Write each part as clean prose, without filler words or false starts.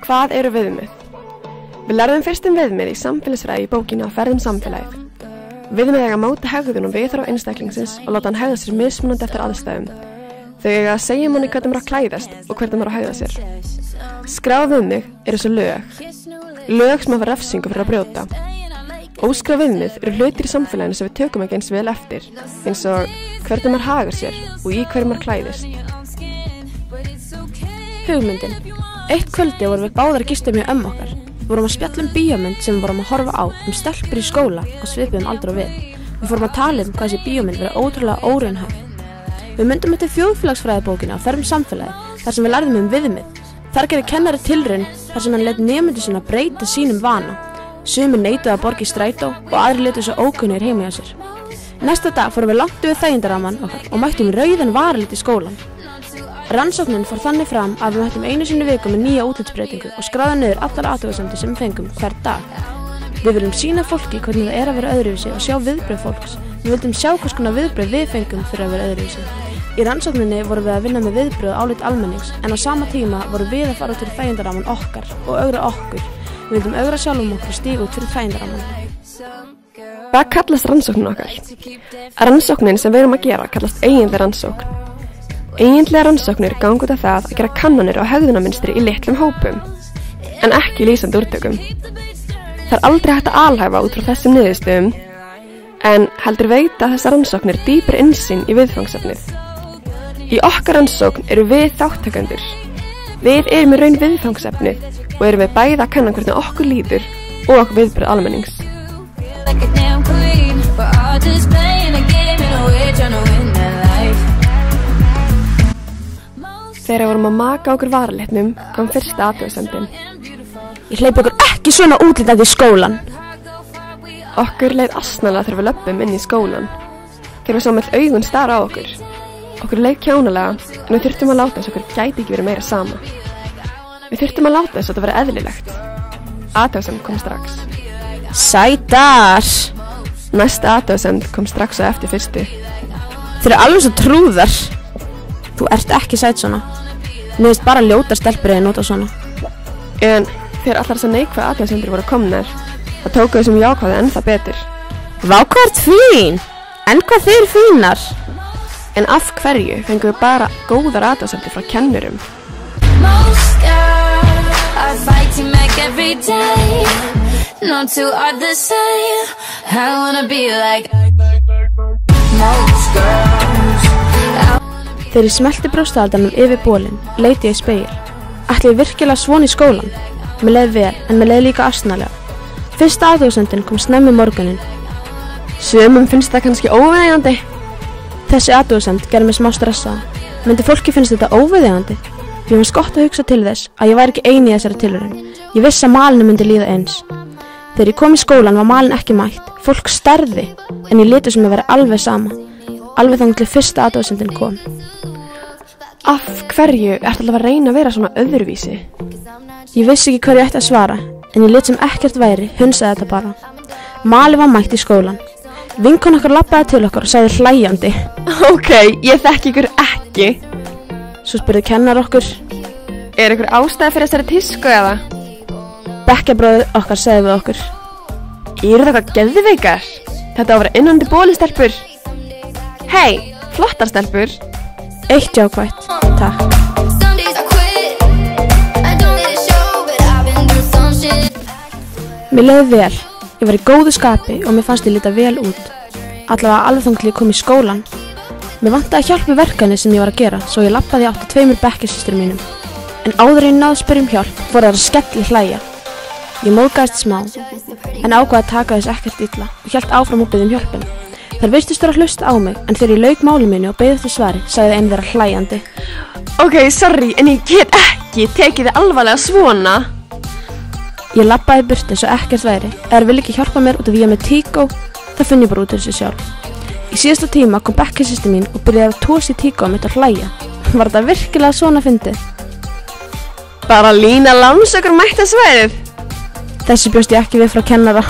Hvað eru viðmið? Við lærðum fyrst viðmið í samfélagsfræði í bókinni á ferðum samfélagið. Viðmið eiga að móta hegðun og viðhorf einstaklingsins og láta hann hegða sér mismunandi eftir aðstæðum. Þau eiga að segja manni hvernig maður að klæðast og hvernig maður að hegða sér. Skráð viðmið eru svo lög sem hafa refsingu fyrir að brjóta. Óskráð viðmið eru hlutir í samfélaginu sem við tökum ekki eins vel eftir, eins og hvernig maður hagar sér og í hverju maður klæðist. Hugmyndin. Eitt kvöldi vorum við báðar að gista mjög okkar. Við vorum að spjalla bíómynd sem við vorum að horfa á stelpur í skóla og svipuðum aldur og við. Við fórum að tala hvað þessi bíómynd verið ótrúlega óraunhæf. Við myndum eftir þjóðfélagsfræðibókina á ferðum samfélagi þar sem við lærðum viðmið. Þar gerði kennari tilraun þar sem hann lét nemendur sína breyta sínum vana. Sumir neituðu að borga í strætó og aðrir létu svo ókunnugir heima hjá sér. Næsta dag fórum við langt yfir þægindarammann okkar og mættum rauðan varalit í skólan. Rannsóknin fór þannig fram að við mættum einu sinni viku með nýja útlitsbreytingu og skráða niður allar athugasemdir sem við fengum hvern dag. Við viljum sýna fólki hvernig það að vera öðruvísi og sjá viðbrögð fólks. Við vildum sjá hvers konar viðbrögð við fengum fyrir að vera öðruvísi. Í rannsókninni vorum við að vinna með viðbrögð álit almennings en á sama tíma vorum við að fara til þægindarammann okkar og ögra okkur. Við vildum ögra sjálfum okkur og stíga út fyrir þægindarammann. Hvað kallast rannsóknin okkar? Rannsóknin sem við erum að gera kallast eiginleg rannsókn. Eiginlega rannsóknir ganga út af það að gera kannanir á hegðunarmynstri í litlum hópum, en ekki lýsandi úrtökum. Það aldrei hægt að alhæfa út frá þessum niðurstöðum, en heldur veita þessar rannsóknir dýpri innsýn í viðfangsefnið. Í okkar rannsókn eru við þátttakendur. Við erum í raun viðfangsefnið og erum við bæði að kanna hvernig okkur líður og viðbrögð almennings. Þegar við vorum að maka okkur varalitnum kom fyrsta athugasemdin. Ég hleypi okkur ekki svona útlitað í skólan. Okkur leið asnalega þegar við löbbum inn í skólan. Þegar við sáum öll augun stara á okkur. Okkur leið kjánalega en við þurftum að láta þess okkur gæti ekki verið meira sama. Við þurftum að láta þess að þetta verið eðlilegt. Athugasemd kom strax. Sætar! Næsta athugasemd kom strax á eftir fyrstu. Þeir eru alveg svo trúðar. Þú ert ekki sæt svona. Mér finnst bara ljótar stelpur að nota svona. En þegar allar þessar neikvæðu athugasemdir voru komnar, þá tóku þessum jákvæðu ennþá betur. Vá, hvað ert fín! En hvað þeir fínar? En af hverju fengum við bara góðar athugasemdir frá kennurum? Þegar ég smelti brjóstahaldarnum yfir bólinn, leiti ég í spegil. Ætli ég virkilega svona í skólan? Mér leið vel, en mér leið líka asnalega. Fyrsta athugasemdin kom snemmi morguninn. Sumum finnst það kannski óviðeigandi. Þessi athugasemd gerði mig smá stressaða. Myndi fólki finnst þetta óviðeigandi? Ég fannst gott að hugsa til þess að ég væri ekki ein í þessari tilraun. Ég vissi að malinu myndi líða eins. Þegar ég kom í skólan var malin ekki mætt. Fólk starði, en ég léti sem að vera alveg sama. Alveg þangað til fyrsta athugasemdin kom. Af hverju ertu alltaf að reyna að vera svona öðruvísi? Ég vissi ekki hverju ég ætti að svara, en ég lét sem ekkert væri, hunsaði þetta bara. Mali var mætt í skólan. Vinkon okkar labbaði til okkar og sagði hlæjandi. Ok, ég þekki ykkur ekki. Svo spurði kennar okkur. Er ykkur ástæða fyrir þessari tísku eða? Bekkjabróðir okkar sagði við okkur. Eru þetta geðveikar? Þetta á að vera innandi bólistelpur. Hei, flottar stelpur. Eitt jákvætt, takk. Mér leiði vel, ég var í góðu skapi og mér fannst ég líta vel út. Allavega alveg þangað til ég kom í skólan. Mér vantaði hjálp við verkefni sem ég var að gera, svo ég labbaði átt að 2 bekkjarsystrum mínum. En áður en ég náði að spyrja hjálp, fór það að skelli hlæja. Ég móðgæðist smá, en ákvað að taka þess ekkert illa og hélt áfram og biðja hjálpina. Þær virtust vera að hlusta á mig, en þegar ég lauk máli mínu og beið eftir svari, sagði ein þeirra hlæjandi. Ok, sorry, en ég get ekki tekið þið alvarlega svona. Ég labbaði burt eins og ekkert væri. Ef þær vilja ekki hjálpa mér út af ég með Tíkó, það finn ég bara út af þessu sjálf. Í síðasta tíma kom bekkjarsystir mín og byrjaði að tosa í Tíkó mitt og hlæja. Var þetta virkilega svona fyndið? Bara Lína Lánsökur mætti svæðið. Þessi bjóst ég ekki við frá kennara.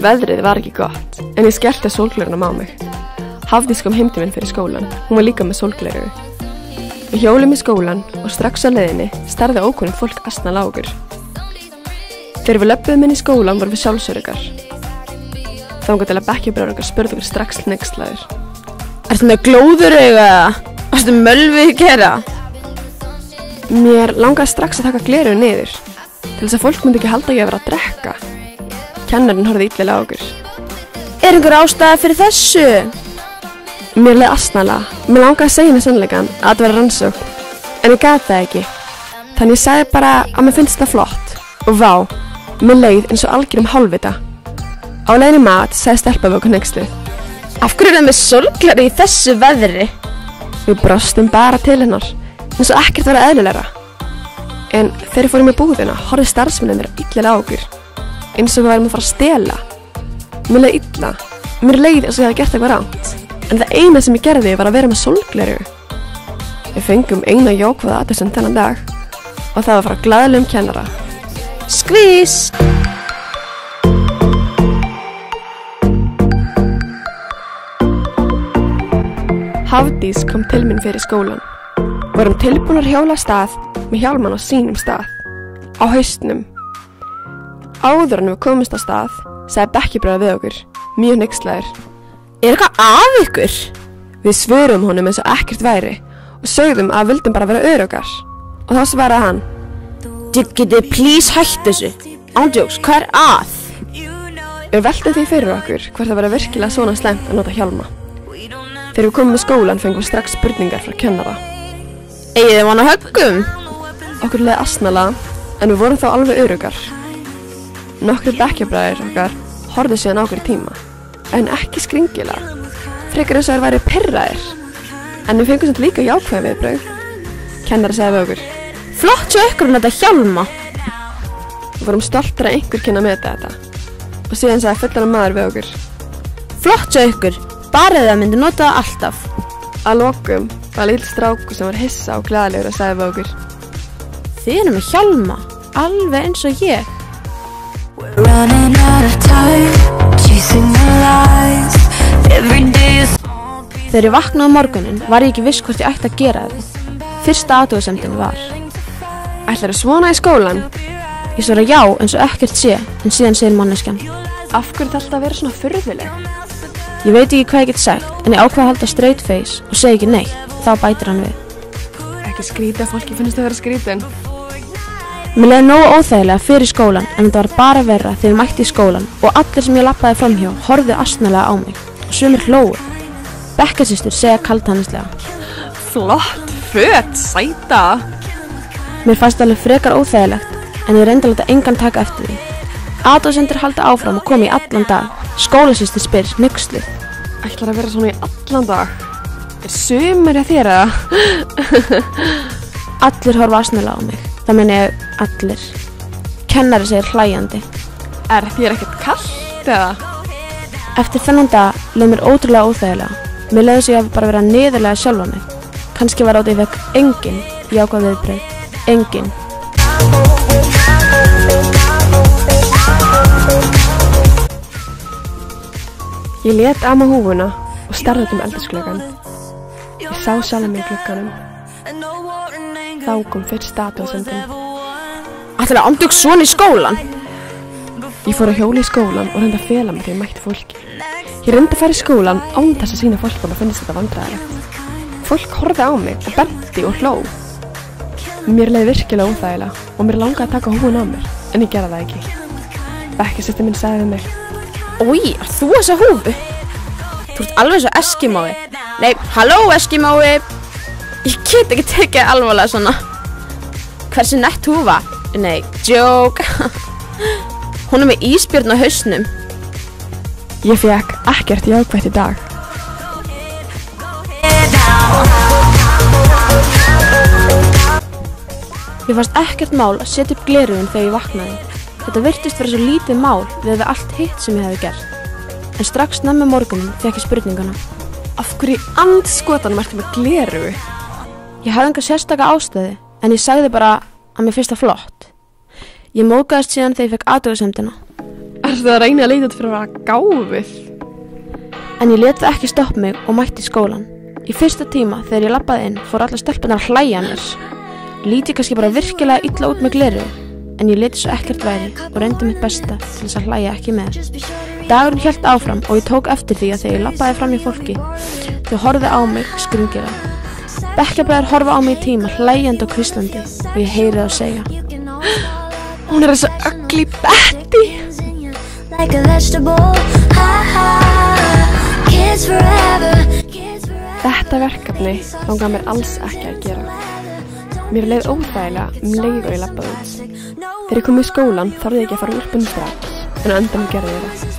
Veðrið var ekki gott, en ég skellti sólglurunum á mig. Hafdís kom heim til minn fyrir skólan. Hún var líka með sólgleraugu. Við hjólum í skólan og strax á leiðinni starði ókunnugt fólk asnalega á okkur. Þegar við löbbuðum inn í skólan vorum við sjálfsöruggar. Þangað til að bekkjarbræður okkar spurði okkur strax hneykslaðir. Ertu með glóðurauga eða? Varstu mölvið gera? Mér langaði strax að taka gleraugun niður til þess að fólk myndi ekki halda ég að vera að drekka. Kennarinn horfði illilega á okkur. Er einhver ástæða fyrir þessu? Mér leið asnalega. Mér langaði að segja henni sannleikann að þetta vera rannsókn, en ég gat það ekki. Þannig ég sagði bara að mér finnst þetta flott. Og vá, mér leið eins og algjörum hálfvita. Á leiðinni í mat sagði stelpa við okkur hneyksluð. Af hverju er það með sólgleraugu í þessu veðri? Við brostum bara til hennar, eins og ekkert var eðlilegra. En þegar við fórum í búðina horfði starfsmennirnir illilega á okkur, eins og við værum að fara að stela. Mér leið illa. Mér leið eins og ég hefði gert eitthvað rangt. En það eina sem ég gerði var að vera með sólgleraugu. Við fengum eina jákvæða athugasemd þennan dag og það var frá glaðlegum kennara. Skvís! Hafdís kom til mín fyrir skólan. Vorum tilbúnar hjóla af stað með hjálman á sínum stað. Á haustnum. Áður en við komumst á stað, sagði bekkjarbræður við okkur, mjög hneykslaðir. Er eitthvað að ykkur? Við svörum honum eins og ekkert væri og sögðum að við vildum bara vera öruggar. Og þá svaraði hann. Getið please hætt þessu? Ándjóks, hvað er að? Við veltum því fyrir okkur hvort það vera virkilega svona slæmt að nota hjálma. Þegar við komum í skólan fengum við strax spurningar frá kennara. Eigið þið von á höggum? Okkur leið asnalega, en við vorum þá alveg öruggar. Nokkrir bekkjarbræður okkar horfðu síðan á okkur í tíma, en ekki skringilega. Frekar eins og þær væri pirraðir. En við fengum samt líka jákvæð viðbrögð. Kennari sagði við okkur. Flott svo ykkur þetta hjálma. Við vorum stoltir að einhver kynna að meta þetta. Og síðan sagði fullorðinn maður við okkur. Flott svo ykkur, bara það myndi nota það alltaf. Að lokum var lítill strákur sem var hissa og glaðlegur að sagði við okkur. Þið erum með hjálma, alveg eins og ég. Þegar ég vaknaði morguninn var ég ekki viss hvort ég ætti að gera þetta. Fyrsta athugasemdin var. Ætlarðu svona í skólan? Ég svara já eins og ekkert sé, en síðan segir manneskjan. Af hverju þetta að vera svona furðuleg? Ég veit ekki hvað ég get sagt, en ég ákvað að halda straight face og segi ekki neitt, þá bætir hann við. Ekki skrítið að fólki finnst að vera skrítin. Mér leiði nógu óþægilega fyrir skólan, en þetta var bara verra þegar ég mætti í skólan og allir sem ég labbaði framhjá horfðu astnalega á mig og sumir hlógu. Bekkjarsystur segja kaldhæðnislega. Flott föt, sæta. Mér fannst alveg frekar óþægilegt, en ég reyndi að láta engan taka eftir því. Athugasemdir halda áfram og komi í allan dag. Skólasystur spyr hneyksluð. Ætlar að vera svona í allan dag? Er sumir að þér eða? Allir horfa astnalega á mig. Það meni ég allir. Kennari segir hlæjandi. Er þér ekkert kalt eða? Eftir þennan dag leið mér ótrúlega óþægilega. Mér leiði sig að bara vera niðurlega sjálfa mig. Kannski var átt ég fekk engin jákvæð viðbrögð. Engin. Ég lét ama húfuna og starði út eldhúsgluggann. Ég sá sjálfa mig í glugganum. Þá kom fyrsta athugasemdin. Ætlarðu að andjóks svona í skólan? Ég fór að hjóla í skólan og reyndi að fela mig þegar ég mætti fólki. Ég reyndi að fara í skólan án þess að sýna fólk að maður finnst þetta vandræðilegt. Fólk horfði á mig og benti og hló. Mér leiði virkilega óþægilega og mér langaði að taka húfuna á mér, en ég gerði það ekki. Bekkjarsystir minn sagði við mig. Ói, er þú þessa húfu? Þú ert alveg svo eskimói. Nei, halló eskimói. Ég get ekki tekið alvarlega svona. Hversu nett húfa? Nei, joke. Hún er með ísbjörn á hausnum. Ég fékk ekkert jákvætt í dag. Mér fannst ekkert mál að setja upp gleraugun þegar ég vaknaði. Þetta virtist vera svo lítið mál við allt hitt sem ég hefði gert. En strax snemma morgunum fékk ég spurninguna. Af hverju í andskotanum ertu með gleraugu? Ég hafði enga sérstaka ástæðu, en ég sagði bara að mér finnst það flott. Ég móðgæðist síðan þegar ég fekk athugasemdina. Ertu að reyna að leita út fyrir að vera gáfuð? En ég lét það ekki stoppa mig og mætti í skólan. Í fyrsta tíma þegar ég labbaði inn fór allar stelpunar að hlæja mér. Lít ég kannski bara virkilega illa út með gleru, en ég leti svo ekkert væri og reyndi mitt besta til þess að hlæja ekki með. Dagurinn hélt áfram og ég tók eftir því að þegar ég labbaði fram í fólki, þau horfðu á mig skringilega. Bekkjarbræður horfa á mig í tíma hlæjandi og hvíslandi og ég heyri það segja: Hún er þessi ugly Betty. Þetta verkefni langaði mér alls ekki að gera. Mér leið óþægilega leið og ég labbaði út. Þegar ég kom í skólan þorði ég ekki að fara úlpunni strax, en á endanum gerði ég það.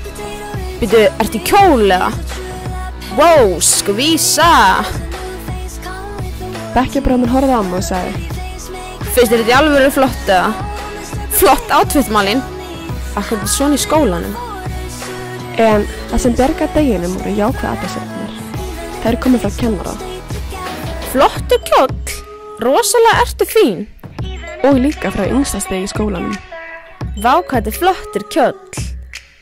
Bíddu, ertu í kjól eða? Wow, skvísa! Bekkjarbræðurinn horfði á mig og sagði: Finnst þér þetta í alvöru flott eða? Flott outfit, Malín. Akkur þetta svona í skólanum. En það sem bjargaði deginum voru jákvæð athugasemdir. Þær komu frá kennara. Flottur kjóll, rosalega ertu fín. Og líka frá yngsta stigi í skólanum. Vá, hvað þetta er flottur kjóll.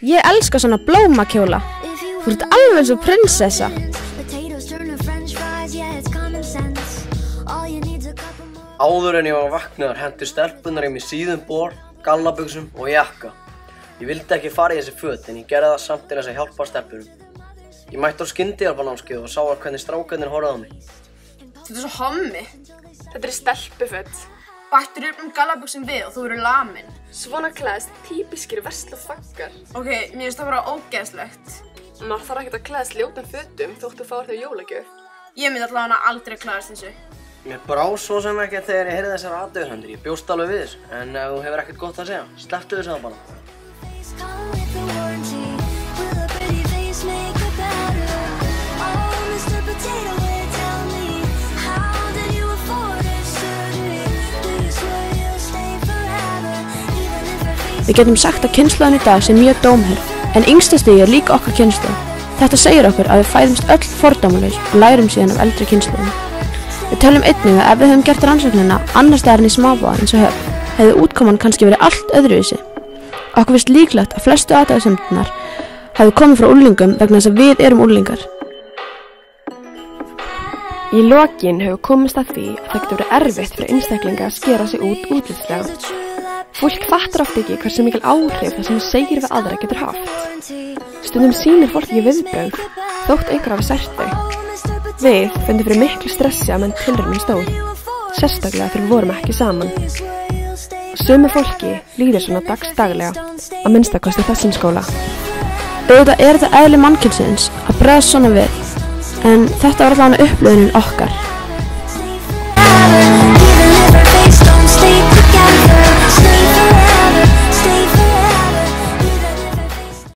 Ég elska svona blómakjóla. Þú ert alveg eins og prinsessa. Áður en ég var vaknaður hentu stelpunar í mig síðum ból, gallabuxum og jakka. Ég vildi ekki fara í þessi föt en ég gerði það samt til þess að hjálpa stelpunum. Ég mætti á skyndihjálparnámskeið og sá hvernig strákarnir horfðu á mig. Þetta er svo hommi. Þetta er stelpuföt. Bættur upp gallabuxum við og þú verður lamin. Svona klæðast típiskir verslafaggar. Ok, mér finnst það bara ógeðslegt. Maður þarf ekkert að klæðast ljótum fötum þótt þú fáir þau jólagjöf. Ég myndi allavega aldrei klæðast þessu. Mér brá svo sem ekki þegar ég heyrði þessar athugasemdir. Ég bjóst alveg við þessu, en ef þú hefur ekkert gott að segja, slepptu þessu það bara. Við getum sagt að kynslóðin í dag sé mjög dómhörð, en yngsta stigi er líka okkar kynslóð. Þetta segir okkur að við fæðumst öll fordómalaus og lærum síðan af eldri kynslóðum. Við tölum einnig að ef við höfum gert rannsóknina annars staðar en í smábæ eins og Höfn, hefði útkoman kannski verið allt öðruvísi. Okkur finnst líklegt að flestu athugasemdirnar hefði komið frá unglingum vegna þess að við erum unglingar. Í lokin hefur komist að því að það getur verið erfitt fyrir einstaklinga að skera sig út útlitslega. Fólk fattar oft ekki hversu mikil áhrif það sem segir við aðra getur haft. Stundum sýnir fólk ekki viðbrögð, þótt einhver hafi sært þau. Við fundum fyrir miklu stressi að menn tilraunum stóð, sérstaklega þegar við vorum ekki saman. Sumu fólki líður svona daglega, að minnstakosti þessum skóla. Auðvitað er þetta eðli mannkynsins að bregðast svona við, en þetta var allavega upplifunin okkar.